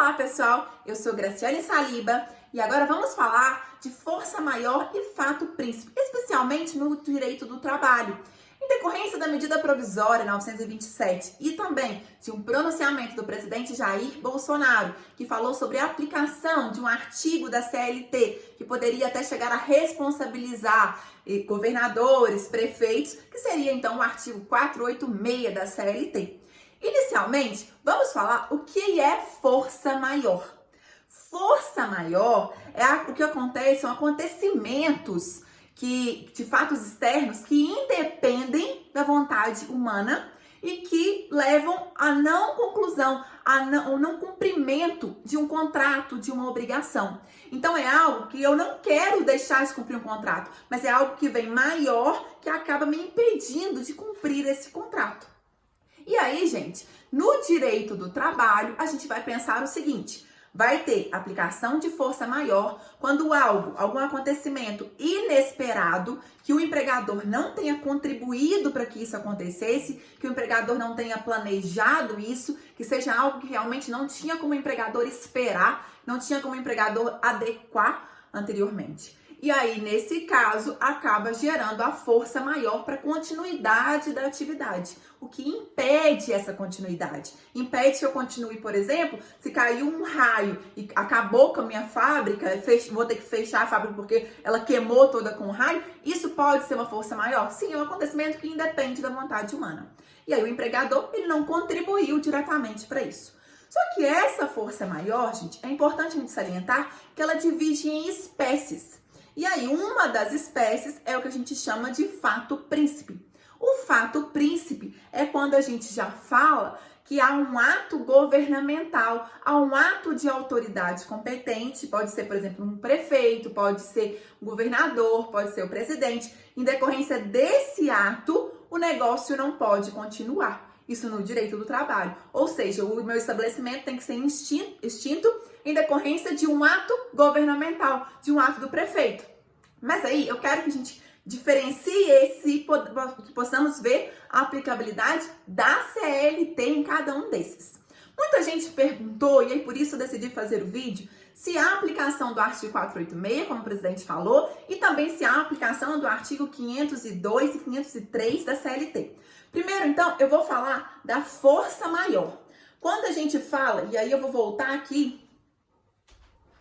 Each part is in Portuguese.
Olá pessoal, eu sou Graciane Saliba e agora vamos falar de força maior e fato príncipe, especialmente no direito do trabalho. Em decorrência da medida provisória 927 e também de um pronunciamento do presidente Jair Bolsonaro, que falou sobre a aplicação de um artigo da CLT, que poderia até chegar a responsabilizar governadores, prefeitos, que seria então o artigo 486 da CLT. Inicialmente, vamos falar o que é força maior. Força maior é o que acontece, são acontecimentos de fatos externos que independem da vontade humana e que levam à não conclusão, ao não cumprimento de um contrato, de uma obrigação. Então é algo que eu não quero deixar de cumprir um contrato, mas é algo que vem maior, que acaba me impedindo de cumprir esse contrato. E aí, gente, no direito do trabalho, a gente vai pensar o seguinte: vai ter aplicação de força maior quando algum acontecimento inesperado, que o empregador não tenha contribuído para que isso acontecesse, que o empregador não tenha planejado isso, que seja algo que realmente não tinha como o empregador esperar, não tinha como o empregador adequar anteriormente. E aí, nesse caso, acaba gerando a força maior para a continuidade da atividade. O que impede essa continuidade? Impede que eu continue, por exemplo, se caiu um raio e acabou com a minha fábrica, vou ter que fechar a fábrica porque ela queimou toda com o raio. Isso pode ser uma força maior? Sim, é um acontecimento que independe da vontade humana. E aí o empregador, ele não contribuiu diretamente para isso. Só que essa força maior, gente, é importante a gente salientar que ela divide em espécies. E aí, uma das espécies é o que a gente chama de fato príncipe. O fato príncipe é quando a gente já fala que há um ato governamental, há um ato de autoridade competente, pode ser, por exemplo, um prefeito, pode ser um governador, pode ser o presidente. Em decorrência desse ato, o negócio não pode continuar. Isso no direito do trabalho. Ou seja, o meu estabelecimento tem que ser extinto em decorrência de um ato governamental, de um ato do prefeito. Mas aí eu quero que a gente diferencie que possamos ver a aplicabilidade da CLT em cada um desses. Muita gente perguntou, e aí por isso eu decidi fazer o vídeo, se há aplicação do artigo 486, como o presidente falou, e também se há aplicação do artigo 502 e 503 da CLT. Primeiro, então, eu vou falar da força maior. Quando a gente fala, e aí eu vou voltar aqui,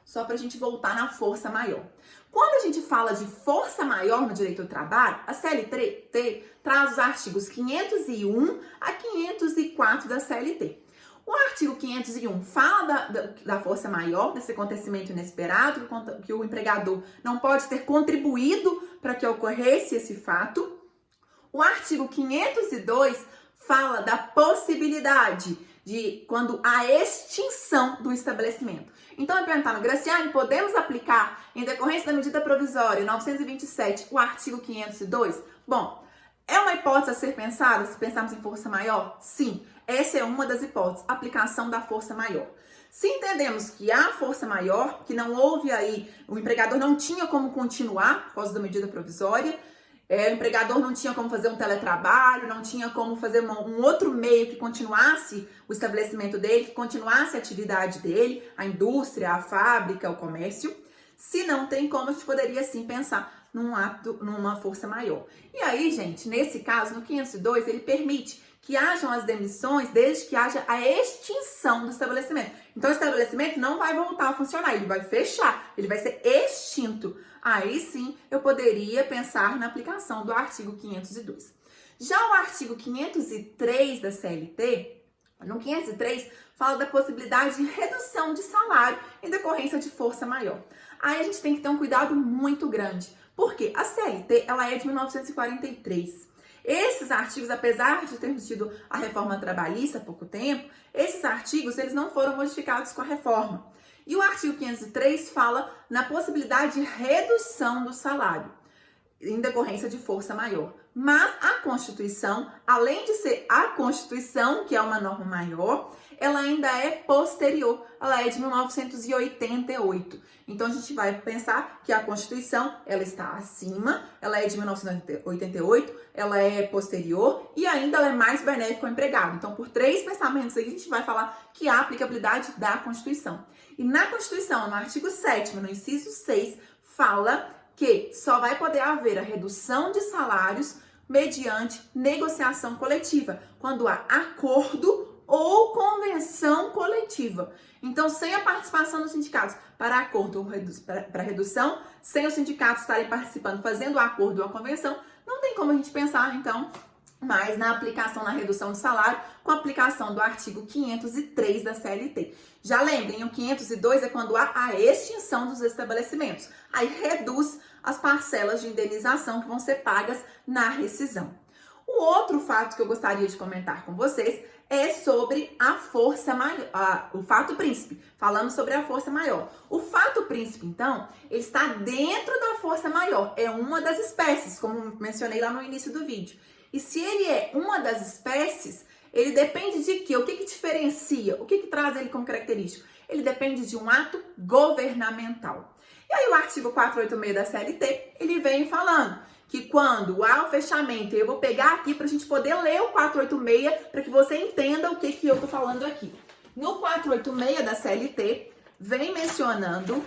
só para a gente voltar na força maior. Quando a gente fala de força maior no direito do trabalho, a CLT traz os artigos 501 a 504 da CLT. O artigo 501 fala da força maior, desse acontecimento inesperado, que o empregador não pode ter contribuído para que ocorresse esse fato. O artigo 502 fala da possibilidade de quando há extinção do estabelecimento. Então, eu perguntando, Graciane, podemos aplicar, em decorrência da medida provisória 927, o artigo 502? Bom, é uma hipótese a ser pensada, se pensarmos em força maior? Sim, essa é uma das hipóteses, aplicação da força maior. Se entendemos que há força maior, que não houve aí, o empregador não tinha como continuar por causa da medida provisória, o empregador não tinha como fazer um teletrabalho, não tinha como fazer um outro meio que continuasse o estabelecimento dele, que continuasse a atividade dele, a indústria, a fábrica, o comércio. Se não tem como, a gente poderia sim pensar numa força maior. E aí, gente, nesse caso, no 502, ele permite que hajam as demissões desde que haja a extinção do estabelecimento. Então, o estabelecimento não vai voltar a funcionar, ele vai fechar, ele vai ser extinto. Aí sim, eu poderia pensar na aplicação do artigo 502. Já o artigo 503 da CLT, no 503, fala da possibilidade de redução de salário em decorrência de força maior. Aí a gente tem que ter um cuidado muito grande, porque a CLT ela é de 1943. Esses artigos, apesar de termos tido a reforma trabalhista há pouco tempo, esses artigos eles não foram modificados com a reforma. E o artigo 503 fala na possibilidade de redução do salário em decorrência de força maior. Mas a Constituição, além de ser a Constituição, que é uma norma maior, ela ainda é posterior, ela é de 1988. Então a gente vai pensar que a Constituição, ela está acima, ela é de 1988, ela é posterior e ainda ela é mais benéfica ao empregado. Então, por 3 pensamentos aí, a gente vai falar que há a aplicabilidade da Constituição. E na Constituição, no artigo 7º, no inciso 6, fala que só vai poder haver a redução de salários mediante negociação coletiva, quando há acordo ou convenção coletiva. Então, sem a participação dos sindicatos para acordo ou para redução, sem os sindicatos estarem participando, fazendo o acordo ou a convenção, não tem como a gente pensar, então, mais na aplicação na redução de salário com a aplicação do artigo 503 da CLT. Já lembrem, o 502 é quando há a extinção dos estabelecimentos. Aí reduz as parcelas de indenização que vão ser pagas na rescisão. O outro fato que eu gostaria de comentar com vocês é sobre a força maior, o fato príncipe. Falamos sobre a força maior. O fato príncipe, então, ele está dentro da força maior. É uma das espécies, como mencionei lá no início do vídeo. E se ele é uma das espécies, ele depende de quê? O que diferencia? O que traz ele como característico? Ele depende de um ato governamental. E aí o artigo 486 da CLT, ele vem falando que quando há o fechamento, eu vou pegar aqui para a gente poder ler o 486 para que você entenda o que eu estou falando aqui. No 486 da CLT, vem mencionando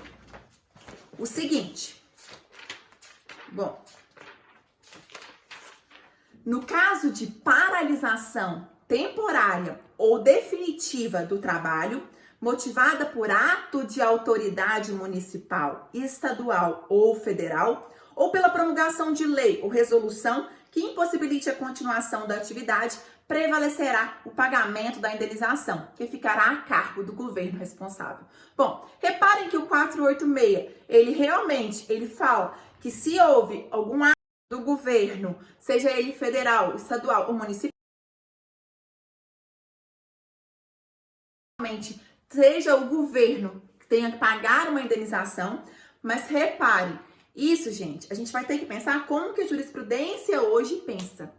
o seguinte. Bom, no caso de paralisação temporária ou definitiva do trabalho, motivada por ato de autoridade municipal, estadual ou federal, ou pela promulgação de lei ou resolução que impossibilite a continuação da atividade, prevalecerá o pagamento da indenização, que ficará a cargo do governo responsável. Bom, reparem que o 486, ele fala que se houve algum ato do governo, seja ele federal, estadual ou municipal, seja o governo que tenha que pagar uma indenização, mas reparem, isso, gente, a gente vai ter que pensar como que a jurisprudência hoje pensa.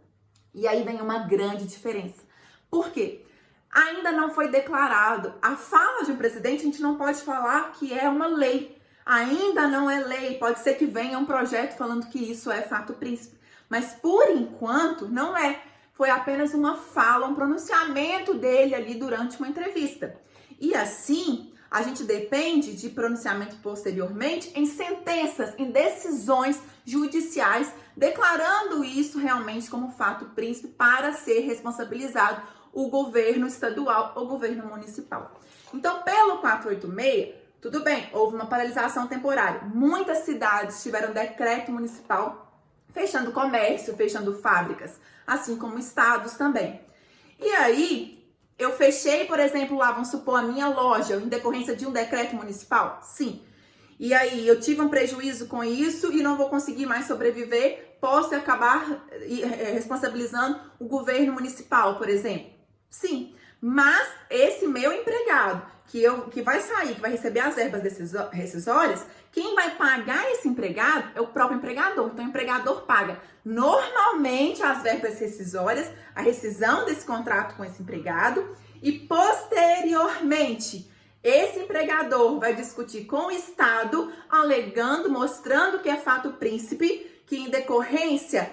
E aí vem uma grande diferença. Por quê? Ainda não foi declarado. A fala de um presidente, a gente não pode falar que é uma lei. Ainda não é lei. Pode ser que venha um projeto falando que isso é fato príncipe. Mas, por enquanto, não é. Foi apenas uma fala, um pronunciamento dele ali durante uma entrevista. E assim, a gente depende de pronunciamento posteriormente em sentenças, em decisões judiciais, declarando isso realmente como fato príncipe para ser responsabilizado o governo estadual ou governo municipal. Então, pelo 486, tudo bem, houve uma paralisação temporária. Muitas cidades tiveram decreto municipal fechando comércio, fechando fábricas, assim como estados também. E aí, eu fechei, por exemplo, lá, vamos supor, a minha loja em decorrência de um decreto municipal? Sim. E aí, eu tive um prejuízo com isso e não vou conseguir mais sobreviver, posso acabar responsabilizando o governo municipal, por exemplo? Sim. Mas esse meu empregado, que vai sair, que vai receber as verbas rescisórias, quem vai pagar esse empregado é o próprio empregador. Então, o empregador paga normalmente as verbas rescisórias, a rescisão desse contrato com esse empregado, e posteriormente, esse empregador vai discutir com o Estado, alegando, mostrando que é fato príncipe, que em decorrência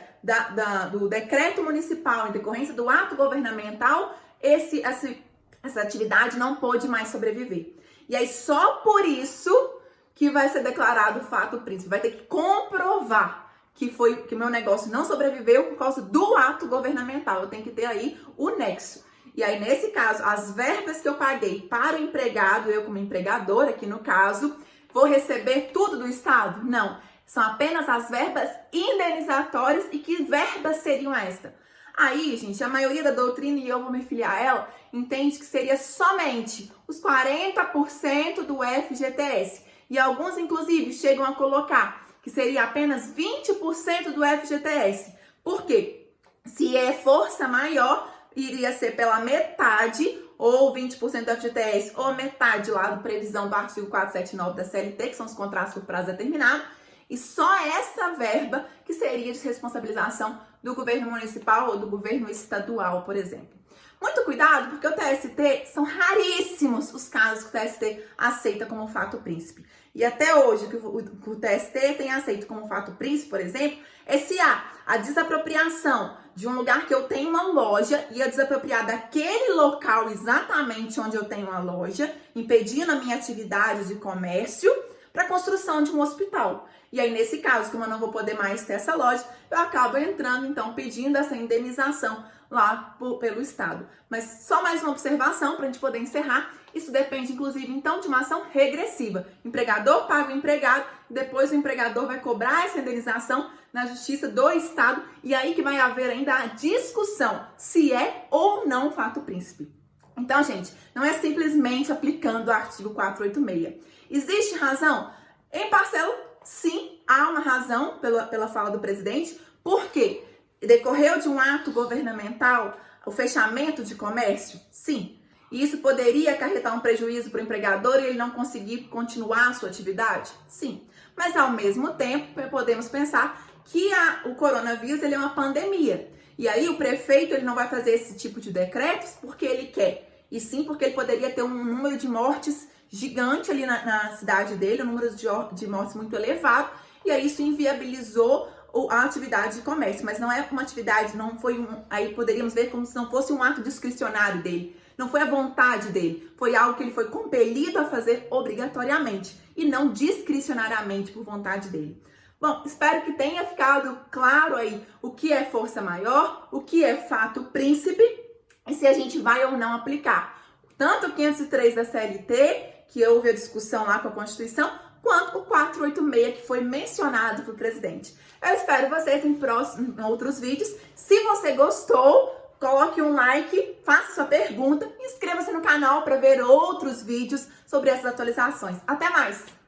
do decreto municipal, em decorrência do ato governamental, essa atividade não pôde mais sobreviver. E aí, só por isso que vai ser declarado fato príncipe. Vai ter que comprovar que o meu negócio não sobreviveu por causa do ato governamental. Eu tenho que ter aí o nexo. E aí, nesse caso, as verbas que eu paguei para o empregado, eu como empregadora, aqui no caso, vou receber tudo do Estado? Não. São apenas as verbas indenizatórias. E que verbas seriam estas? Aí, gente, a maioria da doutrina, e eu vou me filiar a ela, entende que seria somente os 40% do FGTS. E alguns, inclusive, chegam a colocar que seria apenas 20% do FGTS. Por quê? Se é força maior, iria ser pela metade, ou 20% do FGTS, ou metade lá da previsão do artigo 479 da CLT, que são os contratos por prazo determinado, e só essa verba que seria de responsabilização do governo municipal ou do governo estadual, por exemplo. Muito cuidado, porque o TST, são raríssimos os casos que o TST aceita como fato príncipe. E até hoje, o que o TST tem aceito como fato príncipe, por exemplo, é se há a desapropriação de um lugar que eu tenho uma loja e eu desapropriar daquele local exatamente onde eu tenho uma loja, impedindo a minha atividade de comércio para a construção de um hospital. E aí, nesse caso, como eu não vou poder mais ter essa loja, eu acabo entrando, então, pedindo essa indenização lá pelo Estado. Mas só mais uma observação para a gente poder encerrar. Isso depende, inclusive, então, de uma ação regressiva. O empregador paga o empregado, depois o empregador vai cobrar essa indenização na Justiça do Estado, e aí que vai haver ainda a discussão se é ou não fato príncipe. Então, gente, não é simplesmente aplicando o artigo 486. Existe razão? Em parcela, sim, há uma razão pela fala do presidente. Por quê? Decorreu de um ato governamental o fechamento de comércio? Sim. E isso poderia acarretar um prejuízo para o empregador e ele não conseguir continuar a sua atividade? Sim. Mas, ao mesmo tempo, podemos pensar que o coronavírus ele é uma pandemia. E aí o prefeito ele não vai fazer esse tipo de decretos porque ele quer, e sim porque ele poderia ter um número de mortes gigante ali na cidade dele, um número de mortes muito elevado, e aí isso inviabilizou a atividade de comércio. Mas não é uma atividade, não foi aí poderíamos ver como se não fosse um ato discricionário dele. Não foi a vontade dele, foi algo que ele foi compelido a fazer obrigatoriamente e não discricionariamente por vontade dele. Bom, espero que tenha ficado claro aí o que é força maior, o que é fato príncipe e se a gente vai ou não aplicar. Tanto o 503 da CLT, que houve a discussão lá com a Constituição, quanto o 486 que foi mencionado pelo presidente. Eu espero vocês em outros vídeos. Se você gostou, coloque um like, faça sua pergunta e inscreva-se no canal para ver outros vídeos sobre essas atualizações. Até mais!